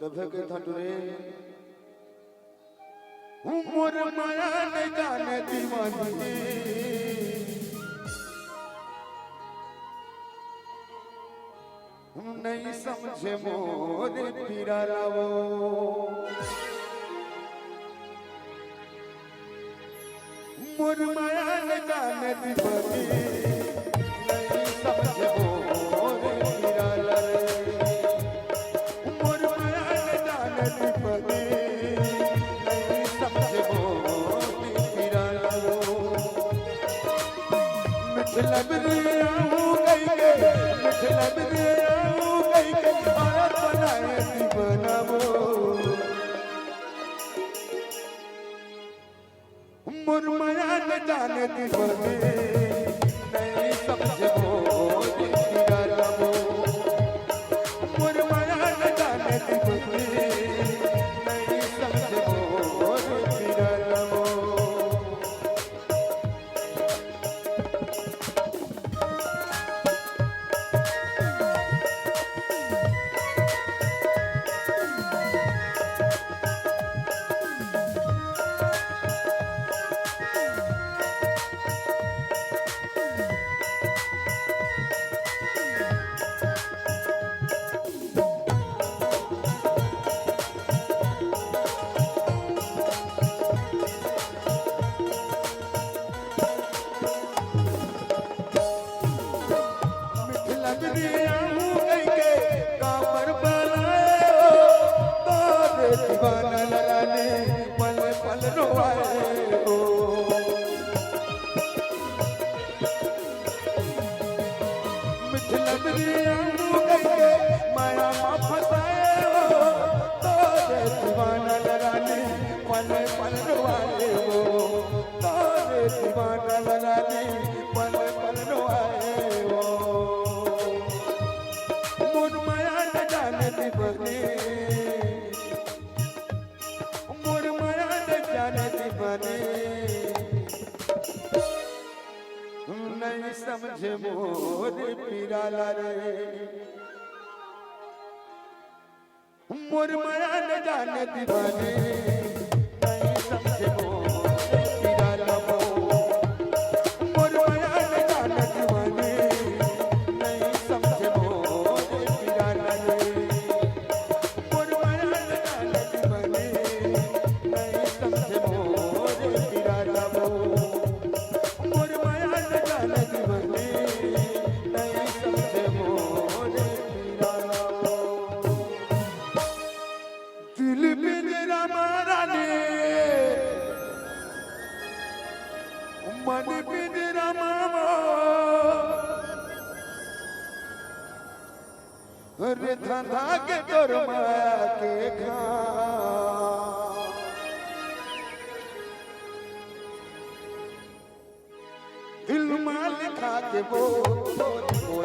तब के ठटुरे उमर माया न जाने दीवानी नहीं समझे मोर पीरा लावो मोर माया न जाने दीवानी नहीं समझे मोर पीरा लावो मोर माया न जाने दीवानी नहीं समझे मोर पीरा लावो मिठला बिरिया हूँ गई के मिठला बिरिया मुरमया न जाने दीवाने नहीं समझे मोर पीरा लावो मुरमया न जाने दीवाने नहीं समझे मोर पीरा लावो दीवाना लगाने पल पल रोवाए हो मिठला बिरिया गए माया माँ फसाए हो तोरे दीवाना लगाने पल पल रोवाए हो तोरे दीवाना लगाने पल पल रोवाए हो मोर माया न जाने दीवाने नहीं समझे मोर पीरा लारे मोर माया न जाने दीवाने नहीं समझे मोर पीरा लावो मोर माया न जाने दीवाने नहीं समझे मोर पीरा लारे मोर माया न जाने दीवाने नहीं समझे मोर पीरा लावो मन पिंजरा मामा रे धंधा के तोर माया के खा दिल माल खा के बोल